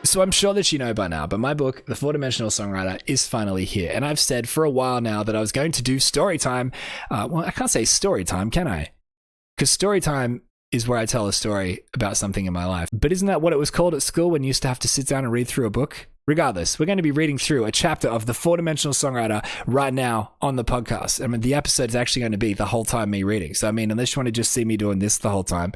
So I'm sure that you know by now, but my book, The Four-Dimensional Songwriter, is finally here. And I've said for a while now that I was going to do story time. Well, I can't say story time, can I? Because story time is where I tell a story about something in my life. But isn't that what it was called at school when you used to have to sit down and read through a book? Regardless, we're going to be reading through a chapter of The Four-Dimensional Songwriter right now on the podcast. I mean, the episode is actually going to be the whole time me reading. So, I mean, unless you want to just see me doing this the whole time,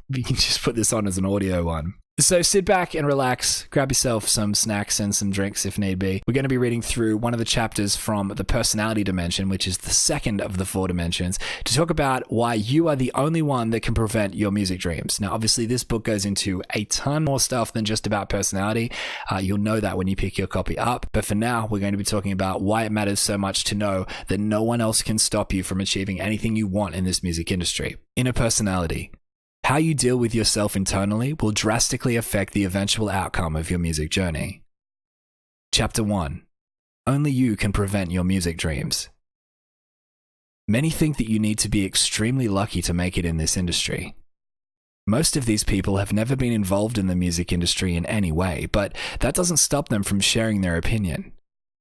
you can just put this on as an audio one. So sit back and relax, grab yourself some snacks and some drinks if need be. We're going to be reading through one of the chapters from the personality dimension, which is the second of the four dimensions, to talk about why you are the only one that can prevent your music dreams. Now, obviously, this book goes into a ton more stuff than just about personality. You'll know that when you pick your copy up. But for now, we're going to be talking about why it matters so much to know that no one else can stop you from achieving anything you want in this music industry. Inner personality. How you deal with yourself internally will drastically affect the eventual outcome of your music journey. Chapter 1. Only you can prevent your music dreams. Many think that you need to be extremely lucky to make it in this industry. Most of these people have never been involved in the music industry in any way, but that doesn't stop them from sharing their opinion.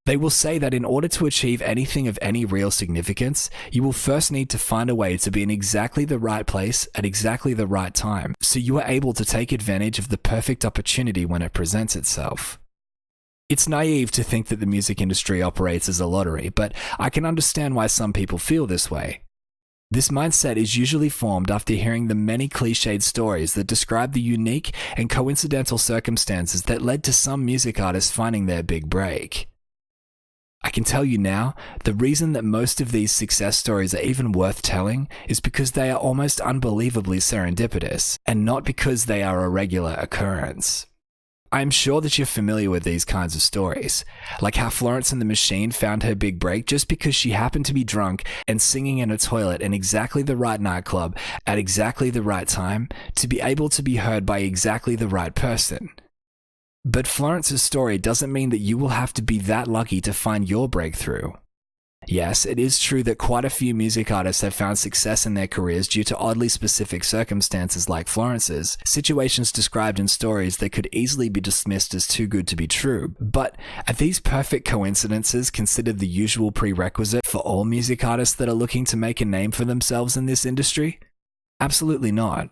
They will say that in order to achieve anything of any real significance, you will first need to find a way to be in exactly the right place at exactly the right time, so you are able to take advantage of the perfect opportunity when it presents itself. It's naive to think that the music industry operates as a lottery, but I can understand why some people feel this way. This mindset is usually formed after hearing the many cliched stories that describe the unique and coincidental circumstances that led to some music artists finding their big break. I can tell you now, the reason that most of these success stories are even worth telling is because they are almost unbelievably serendipitous, and not because they are a regular occurrence. I am sure that you're familiar with these kinds of stories, like how Florence and the Machine found her big break just because she happened to be drunk and singing in a toilet in exactly the right nightclub at exactly the right time to be able to be heard by exactly the right person. But Florence's story doesn't mean that you will have to be that lucky to find your breakthrough. Yes, it is true that quite a few music artists have found success in their careers due to oddly specific circumstances like Florence's, situations described in stories that could easily be dismissed as too good to be true. But are these perfect coincidences considered the usual prerequisite for all music artists that are looking to make a name for themselves in this industry? Absolutely not.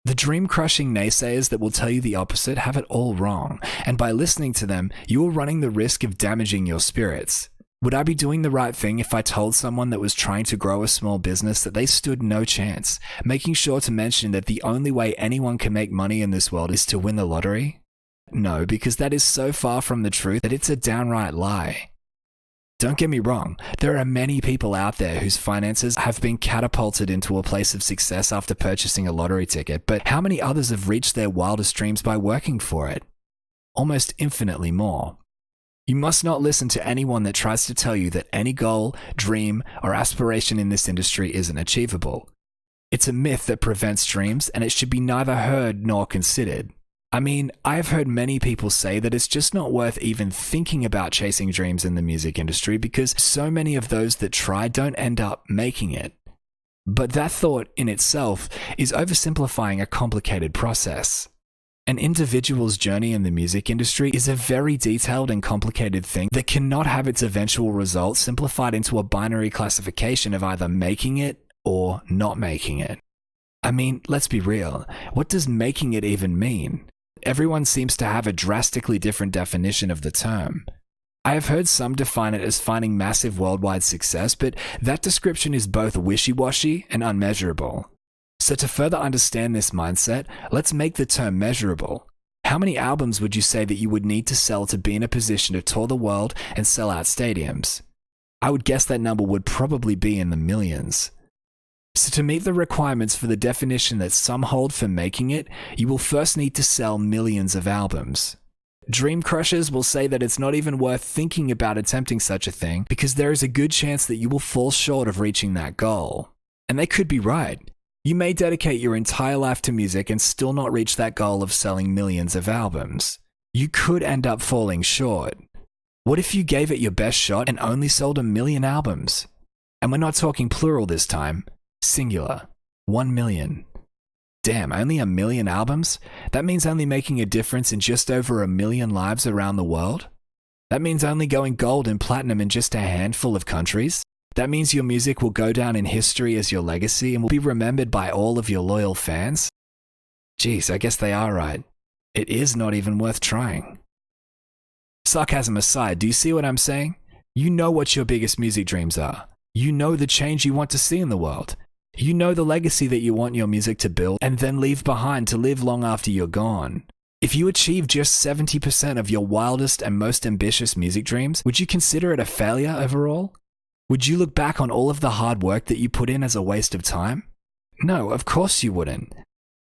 The dream-crushing naysayers that will tell you the opposite have it all wrong, and by listening to them, you are running the risk of damaging your spirits. Would I be doing the right thing if I told someone that was trying to grow a small business that they stood no chance, making sure to mention that the only way anyone can make money in this world is to win the lottery? No, because that is so far from the truth that it's a downright lie. Don't get me wrong, there are many people out there whose finances have been catapulted into a place of success after purchasing a lottery ticket, but how many others have reached their wildest dreams by working for it? Almost infinitely more. You must not listen to anyone that tries to tell you that any goal, dream, or aspiration in this industry isn't achievable. It's a myth that prevents dreams, and it should be neither heard nor considered. I mean, I've heard many people say that it's just not worth even thinking about chasing dreams in the music industry because so many of those that try don't end up making it. But that thought in itself is oversimplifying a complicated process. An individual's journey in the music industry is a very detailed and complicated thing that cannot have its eventual result simplified into a binary classification of either making it or not making it. I mean, let's be real. What does making it even mean? Everyone seems to have a drastically different definition of the term. I have heard some define it as finding massive worldwide success, but that description is both wishy-washy and unmeasurable. So to further understand this mindset, let's make the term measurable. How many albums would you say that you would need to sell to be in a position to tour the world and sell out stadiums? I would guess that number would probably be in the millions. So to meet the requirements for the definition that some hold for making it, you will first need to sell millions of albums. Dream crushers will say that it's not even worth thinking about attempting such a thing because there is a good chance that you will fall short of reaching that goal. And they could be right. You may dedicate your entire life to music and still not reach that goal of selling millions of albums. You could end up falling short. What if you gave it your best shot and only sold 1 million albums? And we're not talking plural this time. Singular. 1 million. Damn, only 1 million albums? That means only making a difference in just over 1 million lives around the world? That means only going gold and platinum in just a handful of countries? That means your music will go down in history as your legacy and will be remembered by all of your loyal fans? Geez, I guess they are right. It is not even worth trying. Sarcasm aside, do you see what I'm saying? You know what your biggest music dreams are. You know the change you want to see in the world. You know the legacy that you want your music to build and then leave behind to live long after you're gone. If you achieve just 70% of your wildest and most ambitious music dreams, would you consider it a failure overall? Would you look back on all of the hard work that you put in as a waste of time? No, of course you wouldn't.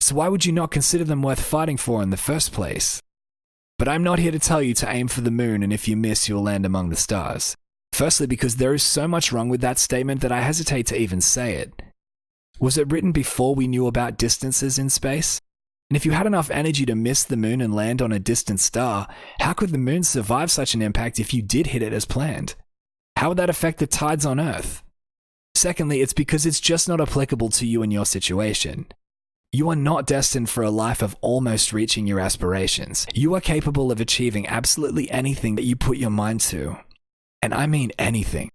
So why would you not consider them worth fighting for in the first place? But I'm not here to tell you to aim for the moon and if you miss, you'll land among the stars. Firstly, because there is so much wrong with that statement that I hesitate to even say it. Was it written before we knew about distances in space? And if you had enough energy to miss the moon and land on a distant star, how could the moon survive such an impact if you did hit it as planned? How would that affect the tides on Earth? Secondly, it's because it's just not applicable to you and your situation. You are not destined for a life of almost reaching your aspirations. You are capable of achieving absolutely anything that you put your mind to. And I mean anything.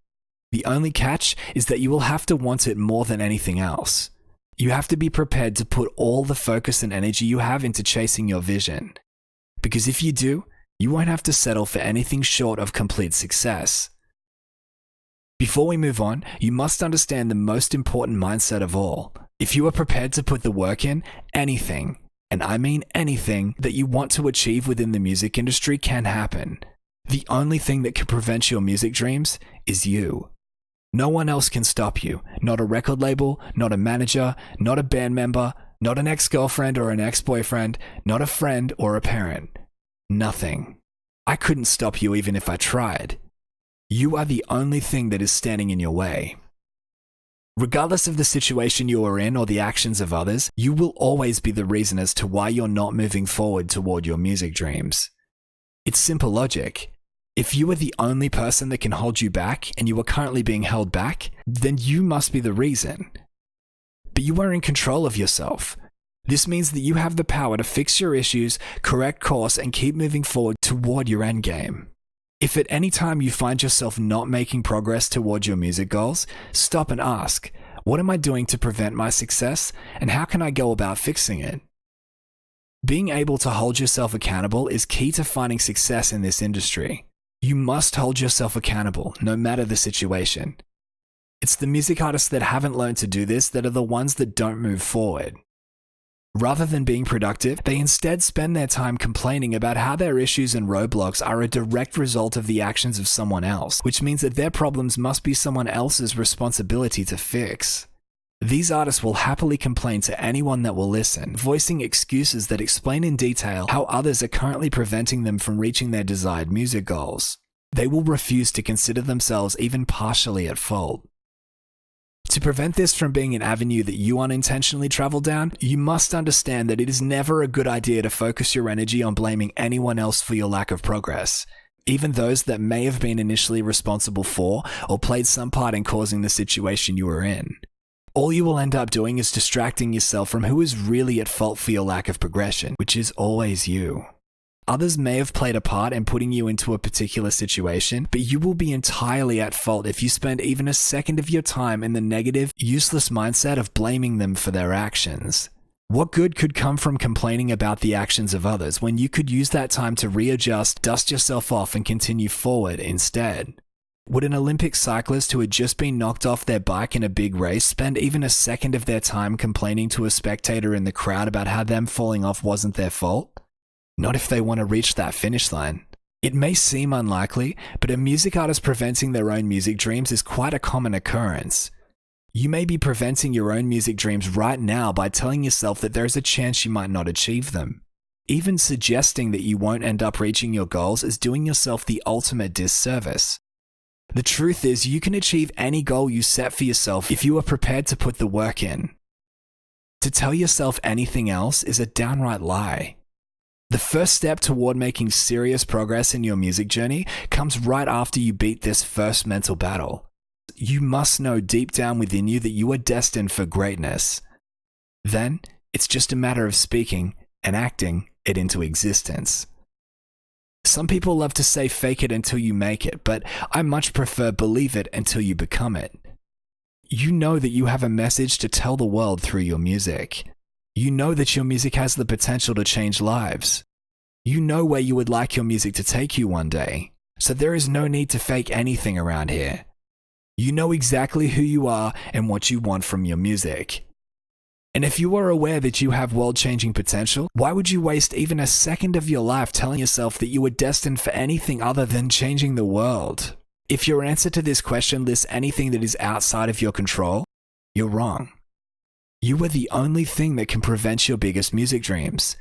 The only catch is that you will have to want it more than anything else. You have to be prepared to put all the focus and energy you have into chasing your vision. Because if you do, you won't have to settle for anything short of complete success. Before we move on, you must understand the most important mindset of all. If you are prepared to put the work in, anything, and I mean anything, that you want to achieve within the music industry can happen. The only thing that can prevent your music dreams is you. No one else can stop you. Not a record label, not a manager, not a band member, not an ex-girlfriend or an ex-boyfriend, not a friend or a parent. Nothing. I couldn't stop you even if I tried. You are the only thing that is standing in your way. Regardless of the situation you are in or the actions of others, you will always be the reason as to why you're not moving forward toward your music dreams. It's simple logic. If you are the only person that can hold you back and you are currently being held back, then you must be the reason. But you are in control of yourself. This means that you have the power to fix your issues, correct course, and keep moving forward toward your end game. If at any time you find yourself not making progress toward your music goals, stop and ask, what am I doing to prevent my success, and how can I go about fixing it? Being able to hold yourself accountable is key to finding success in this industry. You must hold yourself accountable, no matter the situation. It's the music artists that haven't learned to do this that are the ones that don't move forward. Rather than being productive, they instead spend their time complaining about how their issues and roadblocks are a direct result of the actions of someone else, which means that their problems must be someone else's responsibility to fix. These artists will happily complain to anyone that will listen, voicing excuses that explain in detail how others are currently preventing them from reaching their desired music goals. They will refuse to consider themselves even partially at fault. To prevent this from being an avenue that you unintentionally travel down, you must understand that it is never a good idea to focus your energy on blaming anyone else for your lack of progress, even those that may have been initially responsible for or played some part in causing the situation you are in. All you will end up doing is distracting yourself from who is really at fault for your lack of progression, which is always you. Others may have played a part in putting you into a particular situation, but you will be entirely at fault if you spend even a second of your time in the negative, useless mindset of blaming them for their actions. What good could come from complaining about the actions of others when you could use that time to readjust, dust yourself off, and continue forward instead? Would an Olympic cyclist who had just been knocked off their bike in a big race spend even a second of their time complaining to a spectator in the crowd about how them falling off wasn't their fault? Not if they want to reach that finish line. It may seem unlikely, but a music artist preventing their own music dreams is quite a common occurrence. You may be preventing your own music dreams right now by telling yourself that there is a chance you might not achieve them. Even suggesting that you won't end up reaching your goals is doing yourself the ultimate disservice. The truth is, you can achieve any goal you set for yourself if you are prepared to put the work in. To tell yourself anything else is a downright lie. The first step toward making serious progress in your music journey comes right after you beat this first mental battle. You must know deep down within you that you are destined for greatness. Then, It's just a matter of speaking and acting it into existence. Some people love to say fake it until you make it, but I much prefer believe it until you become it. You know that you have a message to tell the world through your music. You know that your music has the potential to change lives. You know where you would like your music to take you one day, so there is no need to fake anything around here. You know exactly who you are and what you want from your music. And if you are aware that you have world-changing potential, why would you waste even a second of your life telling yourself that you were destined for anything other than changing the world? If your answer to this question lists anything that is outside of your control, you're wrong. You are the only thing that can prevent your biggest music dreams.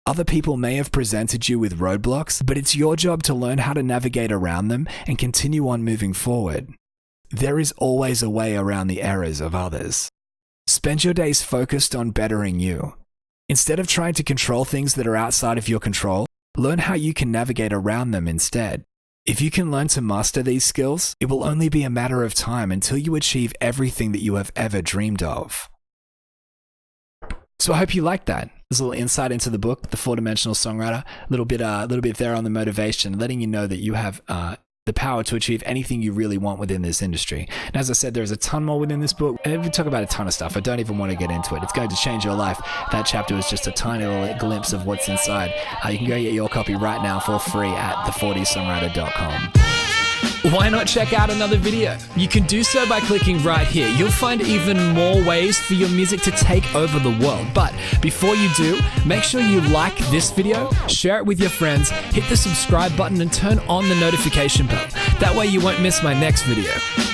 Other people may have presented you with roadblocks, but it's your job to learn how to navigate around them and continue on moving forward. There is always a way around the errors of others. Spend your days focused on bettering you. Instead of trying to control things that are outside of your control, learn how you can navigate around them instead. If you can learn to master these skills, it will only be a matter of time until you achieve everything that you have ever dreamed of. So I hope you liked that. There's a little insight into the book, The Four-Dimensional Songwriter, a little bit there on the motivation, letting you know that you have the power to achieve anything you really want within this industry. And as I said, there's a ton more within this book. And we talk about a ton of stuff. I don't even want to get into it. It's going to change your life. That chapter was just a tiny little glimpse of what's inside. You can go get your copy right now for free at the40songwriter.com. Why not check out another video? You can do so by clicking right here. You'll find even more ways for your music to take over the world. But before you do, make sure you like this video, share it with your friends, hit the subscribe button and turn on the notification bell. That way you won't miss my next video.